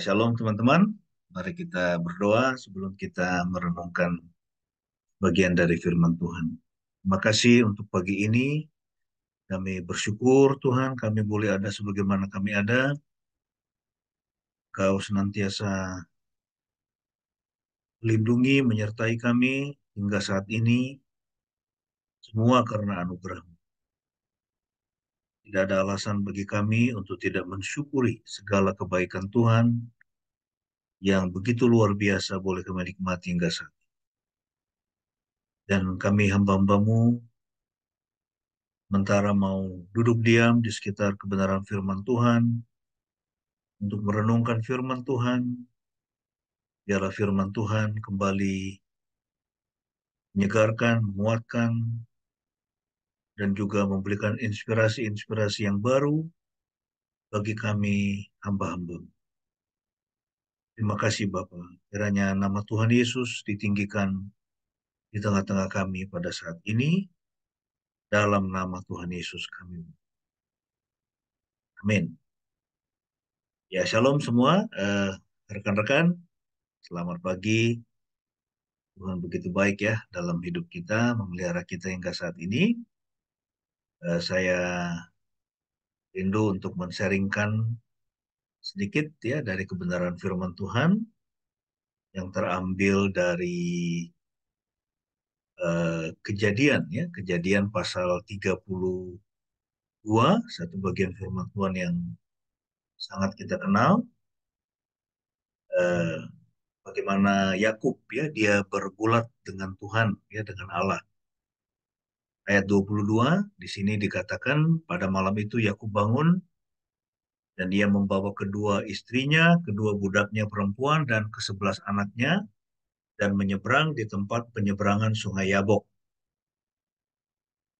Ya, shalom teman-teman. Mari kita berdoa sebelum kita merenungkan bagian dari firman Tuhan. Terima kasih untuk pagi ini. Kami bersyukur Tuhan, kami boleh ada sebagaimana kami ada. Kau senantiasa lindungi, menyertai kami hingga saat ini. Semua karena anugerah. Tidak ada alasan bagi kami untuk tidak mensyukuri segala kebaikan Tuhan yang begitu luar biasa boleh kami nikmati hingga saat ini. Dan kami hamba-hambamu sementara mau duduk diam di sekitar kebenaran firman Tuhan, untuk merenungkan firman Tuhan, biarlah firman Tuhan kembali menyegarkan, menguatkan, dan juga memberikan inspirasi-inspirasi yang baru bagi kami hamba-hamba. Terima kasih Bapa. Kiranya nama Tuhan Yesus ditinggikan di tengah-tengah kami pada saat ini, dalam nama Tuhan Yesus kami. Amin. Ya, shalom semua, rekan-rekan, selamat pagi. Tuhan begitu baik ya dalam hidup kita, memelihara kita hingga saat ini. Saya rindu untuk men-sharingkan sedikit ya dari kebenaran firman Tuhan yang terambil dari Kejadian ya, Kejadian pasal 32, satu bagian firman Tuhan yang sangat kita kenal. eh, Bagaimana Yakub ya, dia bergulat dengan Tuhan ya, dengan Allah. Ayat 22 di sini dikatakan pada malam itu Yakub bangun dan ia membawa kedua istrinya, kedua budaknya perempuan, dan ke-11 anaknya, dan menyeberang di tempat penyeberangan sungai Yabok.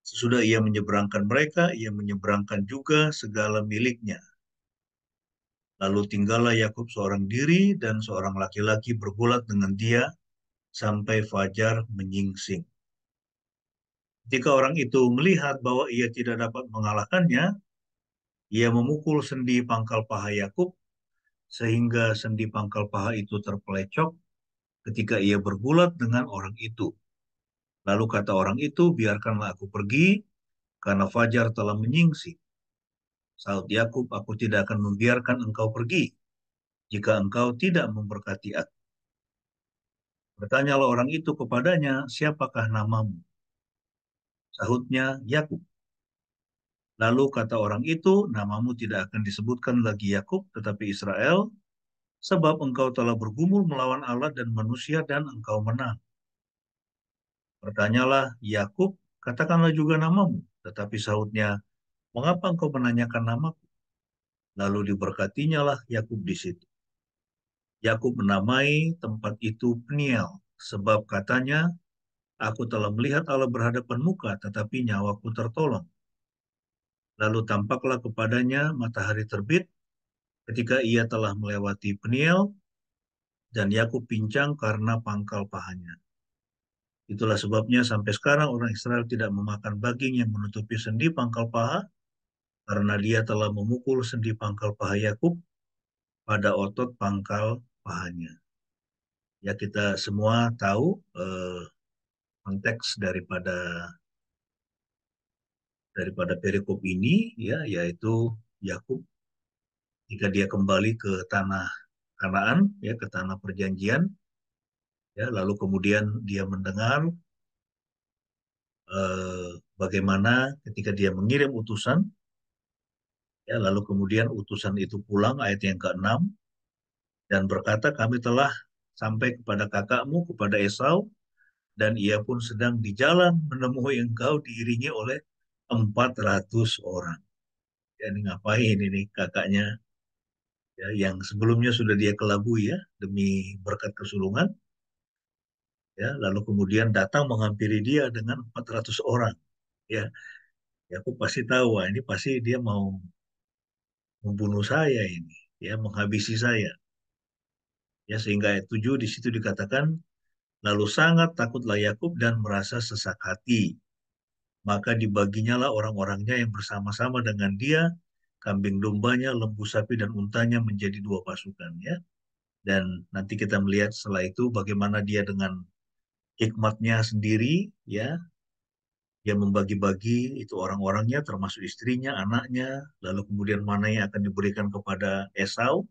Sesudah ia menyeberangkan mereka, ia menyeberangkan juga segala miliknya. Lalu tinggallah Yakub seorang diri, dan seorang laki-laki bergulat dengan dia, sampai fajar menyingsing. Ketika orang itu melihat bahwa ia tidak dapat mengalahkannya, ia memukul sendi pangkal paha Yakub, sehingga sendi pangkal paha itu terpelecok ketika ia bergulat dengan orang itu. Lalu kata orang itu, biarkanlah aku pergi, karena fajar telah menyingsing. Saud Yakub, aku tidak akan membiarkan engkau pergi, jika engkau tidak memberkati aku. Bertanyalah orang itu kepadanya, siapakah namamu? Sahutnya, Yakub. Lalu kata orang itu, namamu tidak akan disebutkan lagi Yakub, tetapi Israel, sebab engkau telah bergumul melawan Allah dan manusia, dan engkau menang. Bertanyalah Yakub, katakanlah juga namamu. Tetapi sahutnya, mengapa engkau menanyakan namaku? Lalu diberkatinya lah Yakub di situ. Yakub menamai tempat itu Peniel, sebab katanya, aku telah melihat Allah berhadapan muka, tetapi nyawaku tertolong. Lalu tampaklah kepadanya matahari terbit ketika ia telah melewati Peniel, dan Yakub pincang karena pangkal pahanya. Itulah sebabnya sampai sekarang orang Israel tidak memakan daging yang menutupi sendi pangkal paha, karena dia telah memukul sendi pangkal paha Yakub pada otot pangkal pahanya. Ya, kita semua tahu konteks daripada perikop ini ya, yaitu Yakub jika dia kembali ke tanah Kanaan ya, ke tanah perjanjian ya, lalu kemudian dia mendengar bagaimana ketika dia mengirim utusan ya, lalu kemudian utusan itu pulang, ayat yang ke-6, dan berkata, kami telah sampai kepada kakakmu, kepada Esau, dan ia pun sedang di jalan menemui engkau diiringi oleh 400 orang. Ya, ini ngapain ini kakaknya ya, yang sebelumnya sudah dia kelabui ya demi berkat kesulungan ya, lalu kemudian datang menghampiri dia dengan 400 orang ya. Ya, aku pasti tahu, wah, ini pasti dia mau membunuh saya ini ya, menghabisi saya ya, sehingga ayat 7 di situ dikatakan, lalu sangat takutlah Yakub dan merasa sesak hati, maka dibaginyalah orang-orangnya yang bersama-sama dengan dia kambing dombanya, lembu sapi dan untanya menjadi dua pasukan ya. Dan nanti kita melihat setelah itu bagaimana dia dengan hikmatnya sendiri ya, dia membagi-bagi itu orang-orangnya termasuk istrinya, anaknya, lalu kemudian mana yang akan diberikan kepada Esau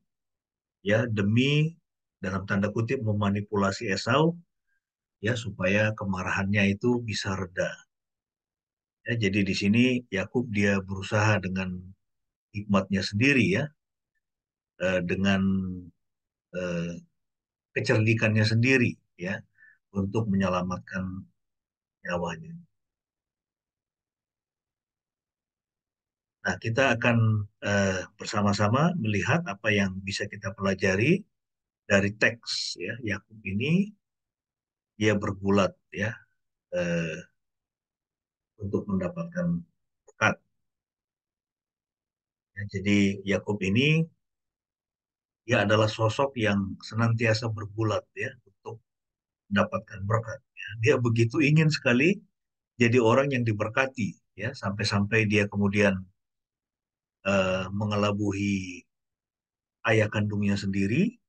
ya demi dalam tanda kutip memanipulasi Esau ya supaya kemarahannya itu bisa reda. Ya, jadi di sini Yakub dia berusaha dengan hikmatnya sendiri ya, dengan eh, kecerdikannya sendiri ya untuk menyelamatkan nyawanya. Nah, kita akan bersama-sama melihat apa yang bisa kita pelajari dari teks ya Yakub ini. Dia bergulat ya eh, untuk mendapatkan berkat. Ya, jadi Yakub ini dia adalah sosok yang senantiasa bergulat ya untuk mendapatkan berkat. Ya. Dia begitu ingin sekali jadi orang yang diberkati ya sampai-sampai dia kemudian mengelabui ayah kandungnya sendiri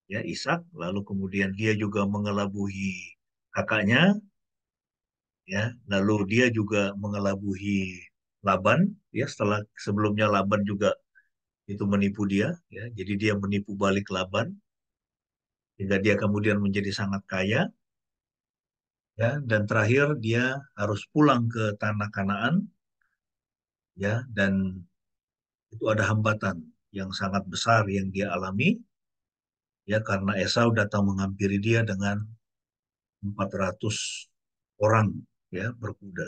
ya Ishak, lalu kemudian dia juga mengelabui kakaknya ya, lalu dia juga mengelabui Laban ya setelah sebelumnya Laban juga itu menipu dia ya, jadi dia menipu balik Laban hingga dia kemudian menjadi sangat kaya ya, dan terakhir dia harus pulang ke tanah Kanaan ya, dan itu ada hambatan yang sangat besar yang dia alami ya karena Esau datang menghampiri dia dengan 400 orang ya berkuda.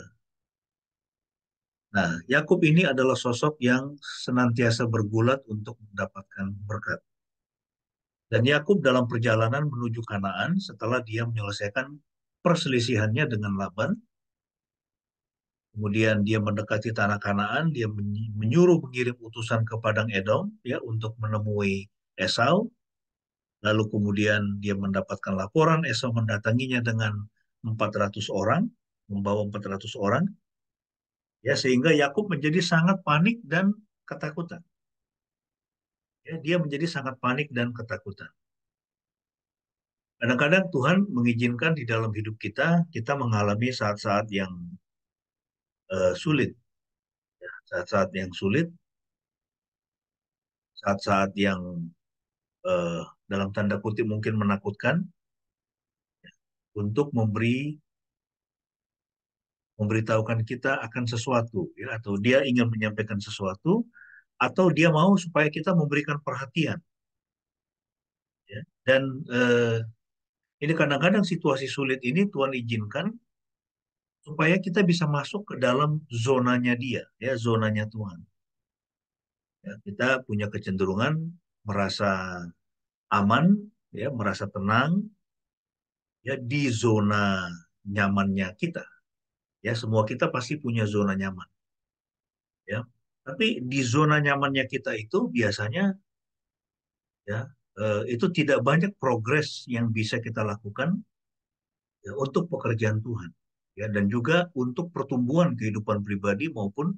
Nah, Yakub ini adalah sosok yang senantiasa bergulat untuk mendapatkan berkat. Dan Yakub dalam perjalanan menuju Kanaan setelah dia menyelesaikan perselisihannya dengan Laban, kemudian dia mendekati tanah Kanaan, dia menyuruh mengirim utusan ke Padang Edom ya untuk menemui Esau. Lalu kemudian dia mendapatkan laporan Esau mendatanginya dengan 400 orang, membawa 400 orang, ya sehingga Yakub menjadi sangat panik dan ketakutan. Ya, dia menjadi sangat panik dan ketakutan. Kadang-kadang Tuhan mengizinkan di dalam hidup kita, kita mengalami saat-saat yang sulit, saat-saat yang sulit, saat-saat yang dalam tanda kutip mungkin menakutkan, untuk memberitahukan kita akan sesuatu, ya, atau dia ingin menyampaikan sesuatu, atau dia mau supaya kita memberikan perhatian. Ya. Dan ini kadang-kadang situasi sulit ini Tuhan izinkan supaya kita bisa masuk ke dalam zonanya dia, ya zonanya Tuhan. Ya, kita punya kecenderungan merasa aman, ya merasa tenang, ya di zona nyamannya kita. Ya semua kita pasti punya zona nyaman. Ya, tapi di zona nyamannya kita itu biasanya ya itu tidak banyak progres yang bisa kita lakukan ya, untuk pekerjaan Tuhan. Ya, dan juga untuk pertumbuhan kehidupan pribadi maupun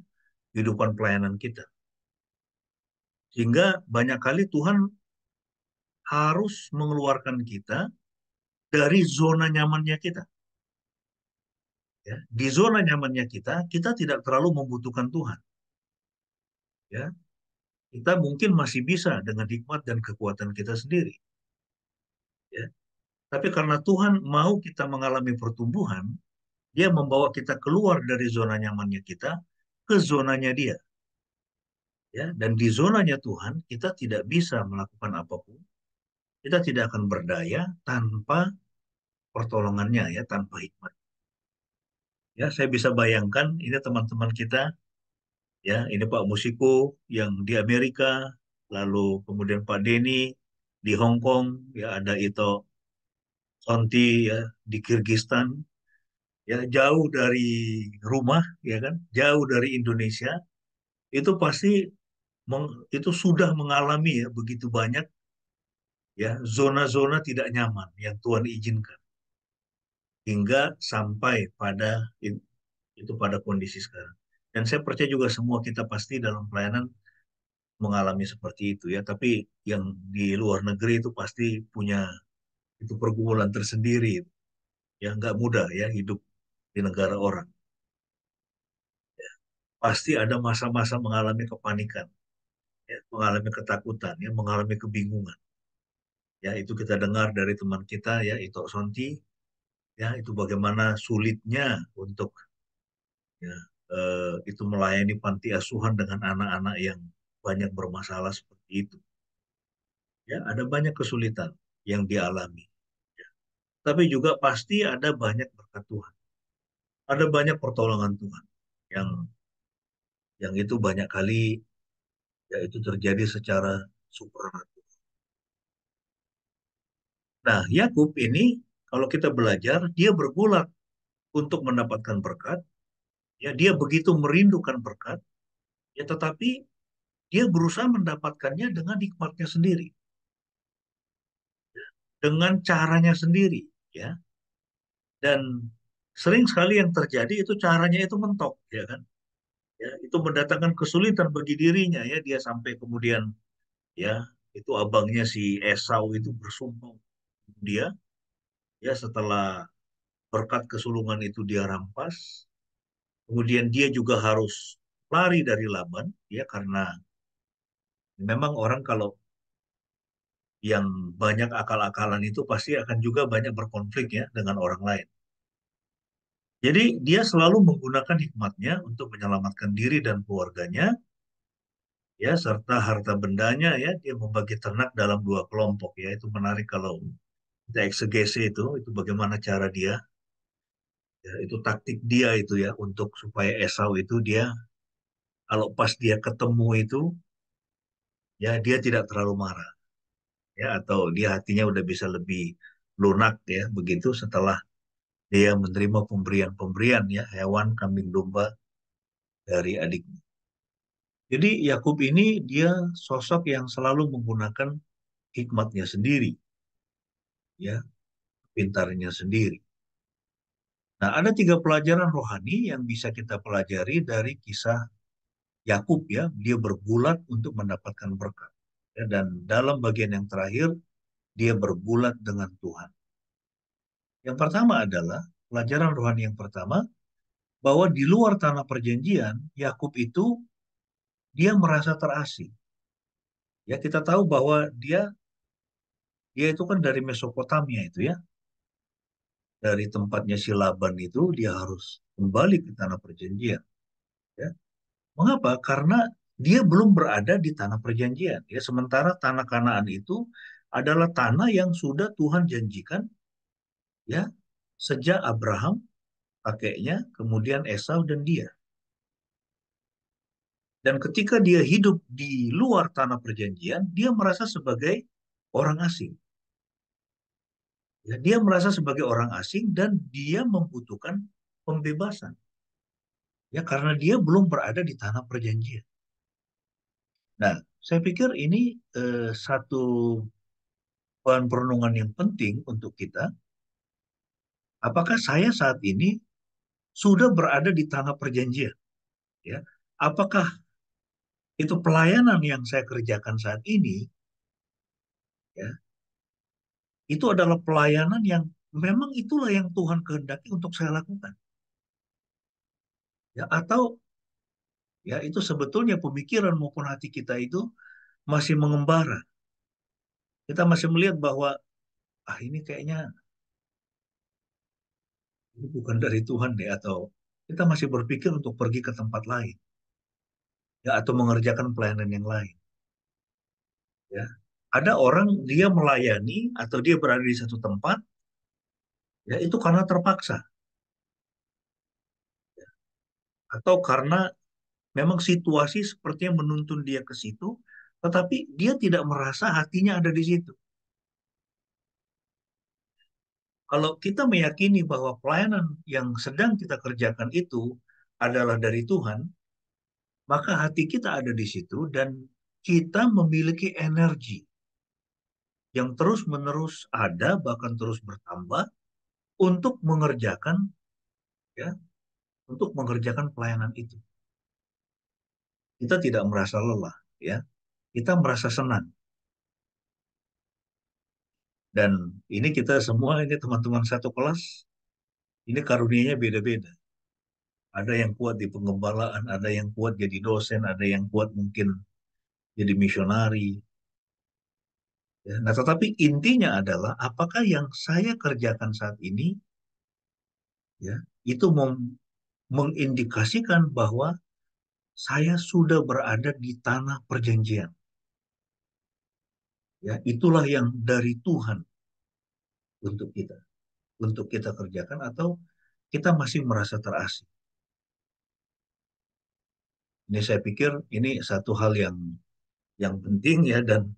kehidupan pelayanan kita. Sehingga banyak kali Tuhan harus mengeluarkan kita dari zona nyamannya kita. Ya. Di zona nyamannya kita, kita tidak terlalu membutuhkan Tuhan. Ya. Kita mungkin masih bisa dengan hikmat dan kekuatan kita sendiri. Ya. Tapi karena Tuhan mau kita mengalami pertumbuhan, Dia membawa kita keluar dari zona nyamannya kita ke zonanya Dia. Ya. Dan di zonanya Tuhan, kita tidak bisa melakukan apapun. Kita tidak akan berdaya tanpa pertolongannya, ya, tanpa hikmat. Ya, saya bisa bayangkan ini teman-teman kita, ya, ini Pak Musiko yang di Amerika, lalu kemudian Pak Denny di Hong Kong, ya ada Ito Sonti ya di Kirgistan, ya jauh dari rumah, ya kan, jauh dari Indonesia, itu pasti itu sudah mengalami ya begitu banyak ya zona-zona tidak nyaman yang Tuhan izinkan hingga sampai pada itu pada kondisi sekarang. Dan saya percaya juga semua kita pasti dalam pelayanan mengalami seperti itu ya, tapi yang di luar negeri itu pasti punya itu pergumulan tersendiri ya, nggak mudah ya hidup di negara orang. Pasti ada masa-masa mengalami kepanikan, ya, mengalami ketakutan, ya, mengalami kebingungan. Ya, itu kita dengar dari teman kita ya, Ito Sonti, ya, itu bagaimana sulitnya untuk ya, itu melayani panti asuhan dengan anak-anak yang banyak bermasalah seperti itu. Ya, ada banyak kesulitan yang dialami. Ya. Tapi juga pasti ada banyak berkat Tuhan. Ada banyak pertolongan Tuhan yang itu banyak kali ya itu terjadi secara supranatural. Nah, Yakub ini kalau kita belajar, dia bergulat untuk mendapatkan berkat, ya dia begitu merindukan berkat, ya tetapi dia berusaha mendapatkannya dengan hikmatnya sendiri, dengan caranya sendiri, ya. Dan sering sekali yang terjadi itu caranya itu mentok, ya kan? Ya, itu mendatangkan kesulitan bagi dirinya, ya. Dia sampai kemudian, ya, itu abangnya si Esau itu bersumpah dia, ya setelah berkat kesulungan itu dia rampas, kemudian dia juga harus lari dari Laban, ya karena memang orang kalau yang banyak akal-akalan itu pasti akan juga banyak berkonflik ya dengan orang lain. Jadi dia selalu menggunakan hikmatnya untuk menyelamatkan diri dan keluarganya, ya serta harta bendanya ya dia membagi ternak dalam dua kelompok ya itu menarik kalau kita eksegese itu bagaimana cara dia ya itu taktik dia itu ya untuk supaya Esau itu dia kalau pas dia ketemu itu ya dia tidak terlalu marah ya atau dia hatinya udah bisa lebih lunak ya begitu setelah dia menerima pemberian-pemberian ya hewan kambing domba dari adiknya. Jadi Yakub ini dia sosok yang selalu menggunakan hikmatnya sendiri ya pintarnya sendiri. Nah ada tiga pelajaran rohani yang bisa kita pelajari dari kisah Yakub ya dia bergulat untuk mendapatkan berkat ya, dan dalam bagian yang terakhir dia bergulat dengan Tuhan. Yang pertama adalah pelajaran rohani yang pertama bahwa di luar tanah perjanjian, Yakub itu dia merasa terasing. Ya, kita tahu bahwa dia itu kan dari Mesopotamia itu ya. Dari tempatnya si Laban itu dia harus kembali ke tanah perjanjian, ya. Mengapa? Karena dia belum berada di tanah perjanjian, ya. Sementara tanah Kanaan itu adalah tanah yang sudah Tuhan janjikan ya sejak Abraham kakeknya, kemudian Esau dan dia. Dan ketika dia hidup di luar tanah perjanjian, dia merasa sebagai orang asing. Ya, dia merasa sebagai orang asing dan dia membutuhkan pembebasan. Ya, karena dia belum berada di tanah perjanjian. Nah, saya pikir ini satu bahan perenungan yang penting untuk kita. Apakah saya saat ini sudah berada di tanah perjanjian? Ya, apakah itu pelayanan yang saya kerjakan saat ini? Ya, itu adalah pelayanan yang memang itulah yang Tuhan kehendaki untuk saya lakukan. Ya, atau ya itu sebetulnya pemikiran maupun hati kita itu masih mengembara. Kita masih melihat bahwa ini kayaknya ini bukan dari Tuhan deh atau kita masih berpikir untuk pergi ke tempat lain ya atau mengerjakan pelayanan yang lain ya. Ada orang dia melayani atau dia berada di satu tempat ya itu karena terpaksa atau karena memang situasi sepertinya menuntun dia ke situ tetapi dia tidak merasa hatinya ada di situ. Kalau kita meyakini bahwa pelayanan yang sedang kita kerjakan itu adalah dari Tuhan, maka hati kita ada di situ dan kita memiliki energi yang terus-menerus ada, bahkan terus bertambah untuk mengerjakan ya, untuk mengerjakan pelayanan itu. Kita tidak merasa lelah, ya. kita merasa senang. Dan ini kita semua, ini teman-teman satu kelas, ini karunianya beda-beda. Ada yang kuat di penggembalaan, ada yang kuat jadi dosen, ada yang kuat mungkin jadi misionari. Ya. Nah, tetapi intinya adalah apakah yang saya kerjakan saat ini, ya, itu mengindikasikan bahwa saya sudah berada di tanah perjanjian. Ya, itulah yang dari Tuhan untuk kita, untuk kita kerjakan, atau kita masih merasa terasing. Ini saya pikir ini satu hal yang penting ya, dan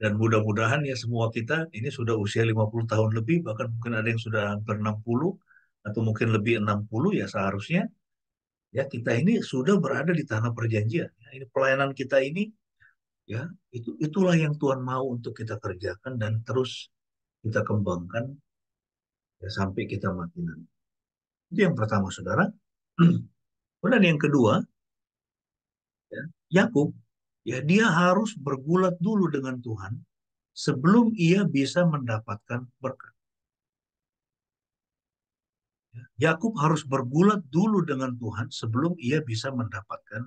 mudah-mudahan ya semua kita ini sudah usia 50 tahun lebih, bahkan mungkin ada yang sudah hampir 60 atau mungkin lebih 60, ya seharusnya ya kita ini sudah berada di tanah perjanjian. Ya, ini pelayanan kita ini, ya, itulah yang Tuhan mau untuk kita kerjakan dan terus kita kembangkan, ya, sampai kita mati nanti. Itu yang pertama, saudara. Kemudian yang kedua, ya, Yakub, ya, dia harus bergulat dulu dengan Tuhan sebelum ia bisa mendapatkan berkat. Yakub harus bergulat dulu dengan Tuhan sebelum ia bisa mendapatkan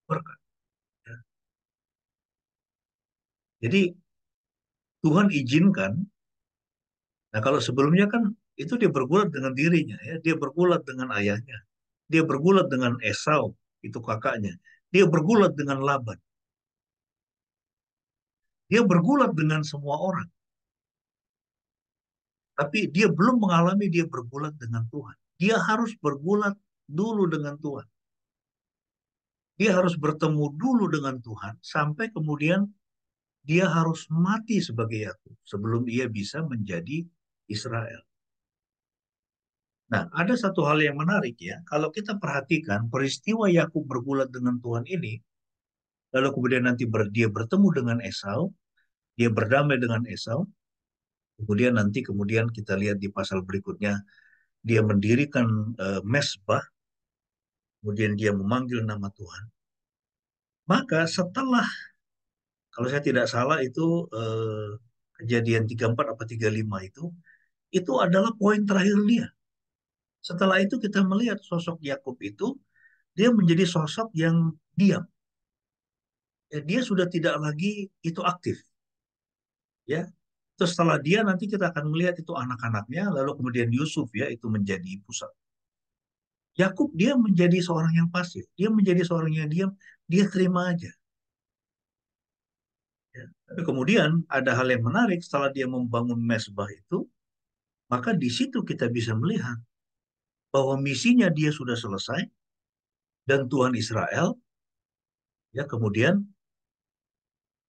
berkat. Ya. Jadi Tuhan izinkan. Nah, kalau sebelumnya kan itu dia bergulat dengan dirinya, ya, dia bergulat dengan ayahnya, dia bergulat dengan Esau, itu kakaknya, dia bergulat dengan Laban, dia bergulat dengan semua orang, tapi dia belum mengalami dia bergulat dengan Tuhan. Dia harus bergulat dulu dengan Tuhan. Dia harus bertemu dulu dengan Tuhan sampai kemudian dia harus mati sebagai Yakub sebelum ia bisa menjadi Israel. Nah, ada satu hal yang menarik ya. Kalau kita perhatikan peristiwa Yakub bergulat dengan Tuhan ini, lalu kemudian nanti dia bertemu dengan Esau, dia berdamai dengan Esau, kemudian nanti kita lihat di pasal berikutnya dia mendirikan mesbah, kemudian dia memanggil nama Tuhan. Maka setelah, kalau saya tidak salah itu kejadian 34 apa 35 itu adalah poin terakhir dia. Setelah itu kita melihat sosok Yakub itu, dia menjadi sosok yang diam. Ya, dia sudah tidak lagi itu aktif. Ya, terus setelah dia nanti kita akan melihat itu anak-anaknya, lalu kemudian Yusuf ya itu menjadi pusat. Yakub dia menjadi seorang yang pasif, dia menjadi seorang yang diam, dia terima aja. Ya. Tapi kemudian ada hal yang menarik setelah dia membangun mesbah itu, maka di situ kita bisa melihat bahwa misinya dia sudah selesai dan Tuhan Israel, ya, kemudian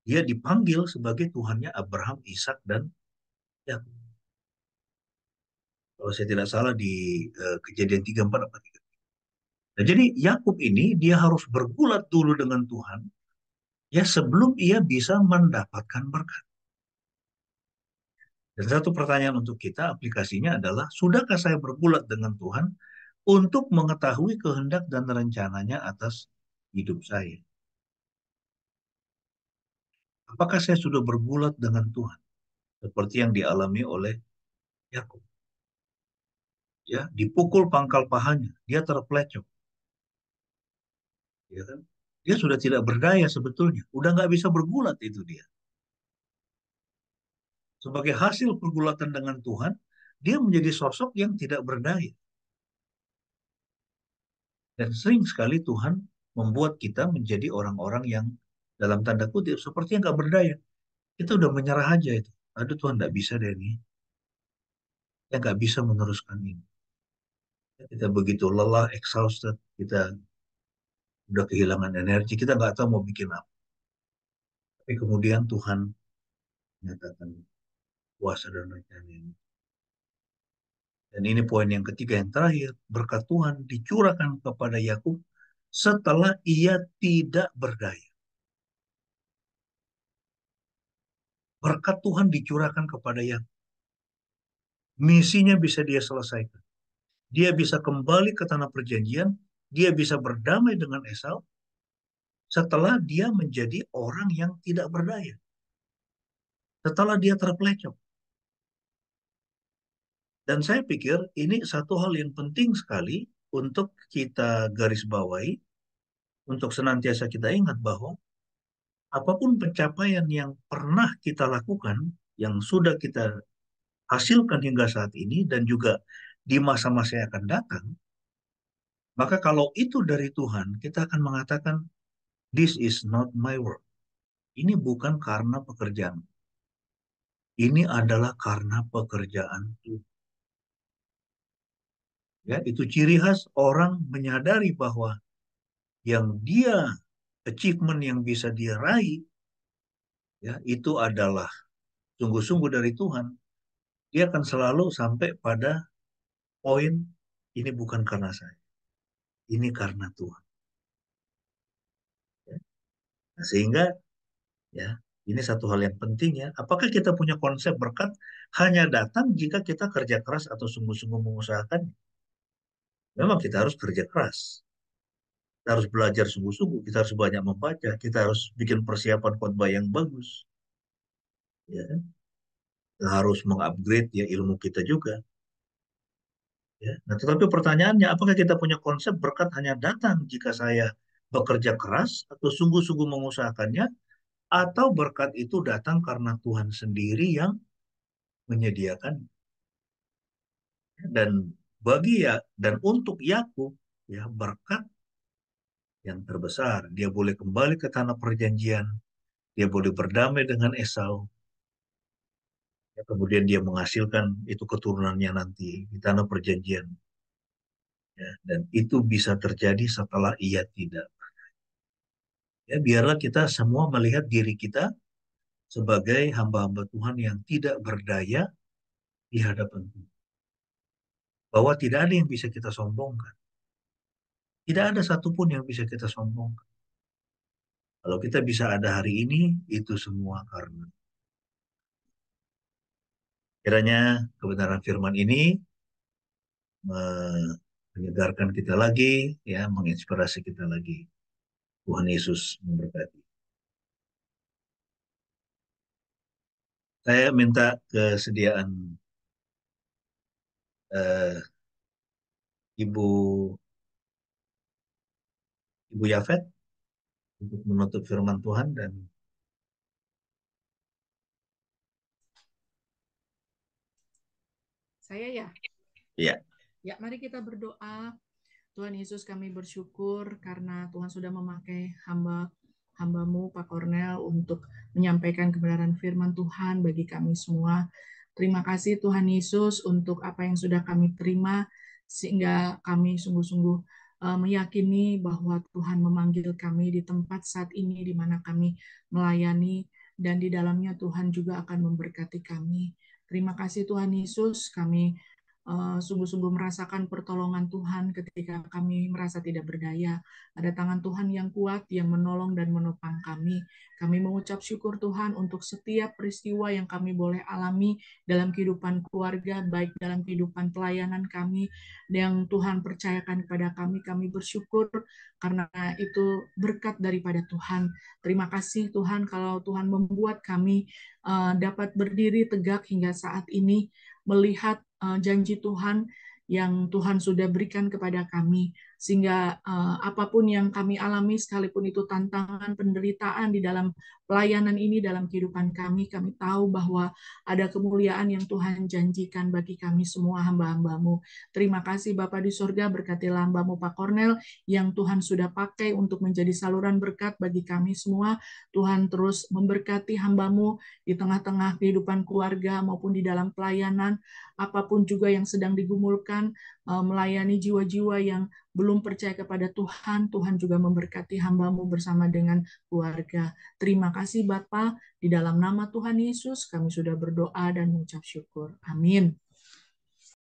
dia dipanggil sebagai Tuhannya Abraham, Ishak dan Yakub. Kalau saya tidak salah di kejadian 34 apa 3. Nah, jadi Yakub ini dia harus bergulat dulu dengan Tuhan ya sebelum ia bisa mendapatkan berkat. Dan satu pertanyaan untuk kita aplikasinya adalah, sudahkah saya bergulat dengan Tuhan untuk mengetahui kehendak dan rencananya atas hidup saya? Apakah saya sudah bergulat dengan Tuhan seperti yang dialami oleh Yakub? Ya, dipukul pangkal pahanya, dia terplecok, ya kan? Dia sudah tidak berdaya sebetulnya, udah nggak bisa bergulat itu dia. Sebagai hasil pergulatan dengan Tuhan, dia menjadi sosok yang tidak berdaya. Dan sering sekali Tuhan membuat kita menjadi orang-orang yang dalam tanda kutip seperti yang nggak berdaya. Kita udah menyerah aja itu. Aduh Tuhan, nggak bisa deh ini. Ya nggak bisa meneruskan ini. Kita begitu lelah, exhausted, kita udah kehilangan energi, kita nggak tahu mau bikin apa. Tapi kemudian Tuhan menyatakan kuasa dan rencana ini. Dan ini poin yang ketiga yang terakhir, berkat Tuhan dicurahkan kepada Yakub setelah ia tidak berdaya. Berkat Tuhan dicurahkan kepada Yakub. Misinya bisa dia selesaikan. Dia bisa kembali ke tanah perjanjian, dia bisa berdamai dengan Esau, setelah dia menjadi orang yang tidak berdaya, setelah dia terpelencong. Dan saya pikir ini satu hal yang penting sekali untuk kita garis bawahi, untuk senantiasa kita ingat bahwa apapun pencapaian yang pernah kita lakukan, yang sudah kita hasilkan hingga saat ini, dan juga di masa-masa yang akan datang, maka kalau itu dari Tuhan, kita akan mengatakan, this is not my work. Ini bukan karena pekerjaan. Ini adalah karena pekerjaan Tuhan. Ya, itu ciri khas orang menyadari bahwa yang dia achievement yang bisa dia raih, ya, itu adalah sungguh-sungguh dari Tuhan. Dia akan selalu sampai pada poin, ini bukan karena saya, ini karena Tuhan. Ya. Nah, sehingga ya ini satu hal yang penting ya. Apakah kita punya konsep berkat hanya datang jika kita kerja keras atau sungguh-sungguh mengusahakan? Memang kita harus kerja keras. Kita harus belajar sungguh-sungguh. Kita harus banyak membaca. Kita harus bikin persiapan khotbah yang bagus. Ya, kita harus mengupgrade ya ilmu kita juga. Ya. Nah, tetapi pertanyaannya, apakah kita punya konsep berkat hanya datang jika saya bekerja keras atau sungguh-sungguh mengusahakannya, atau berkat itu datang karena Tuhan sendiri yang menyediakan? Dan bagi ya dan untuk Yakub ya berkat yang terbesar, dia boleh kembali ke tanah perjanjian, dia boleh berdamai dengan Esau, ya, kemudian dia menghasilkan itu keturunannya nanti di tanah perjanjian, ya, dan itu bisa terjadi setelah ia tidak. Ya, biarlah kita semua melihat diri kita sebagai hamba-hamba Tuhan yang tidak berdaya di hadapan Tuhan. Bahwa tidak ada yang bisa kita sombongkan. Tidak ada satupun yang bisa kita sombongkan. Kalau kita bisa ada hari ini, itu semua karena kiranya kebenaran firman ini menyegarkan kita lagi, ya, menginspirasi kita lagi. Tuhan Yesus memberkati. Saya minta kesediaan eh, Ibu Ibu Yafet untuk menutup firman Tuhan dan Saya ya. ya. Ya, mari kita berdoa. Tuhan Yesus, kami bersyukur karena Tuhan sudah memakai hambamu Pak Kornel untuk menyampaikan kebenaran firman Tuhan bagi kami semua. Terima kasih Tuhan Yesus untuk apa yang sudah kami terima, sehingga kami sungguh-sungguh meyakini bahwa Tuhan memanggil kami di tempat saat ini di mana kami melayani, dan di dalamnya Tuhan juga akan memberkati kami. Terima kasih Tuhan Yesus, kami sungguh-sungguh merasakan pertolongan Tuhan ketika kami merasa tidak berdaya. Ada tangan Tuhan yang kuat yang menolong dan menopang kami. Kami mengucap syukur Tuhan untuk setiap peristiwa yang kami boleh alami dalam kehidupan keluarga, baik dalam kehidupan pelayanan kami yang Tuhan percayakan kepada kami. Kami bersyukur karena itu berkat daripada Tuhan. Terima kasih Tuhan kalau Tuhan membuat kami dapat berdiri tegak hingga saat ini, melihat janji Tuhan yang Tuhan sudah berikan kepada kami, sehingga apapun yang kami alami, sekalipun itu tantangan, penderitaan di dalam pelayanan ini, dalam kehidupan kami tahu bahwa ada kemuliaan yang Tuhan janjikan bagi kami semua hamba-hambamu. Terima kasih Bapa di surga, berkatilah hambamu Pak Kornel yang Tuhan sudah pakai untuk menjadi saluran berkat bagi kami semua. Tuhan terus memberkati hambamu di tengah-tengah kehidupan keluarga maupun di dalam pelayanan, apapun juga yang sedang digumulkan, melayani jiwa-jiwa yang belum percaya kepada Tuhan. Tuhan juga memberkati hambamu bersama dengan keluarga. Terima kasih Bapa, di dalam nama Tuhan Yesus kami sudah berdoa dan mengucap syukur. Amin.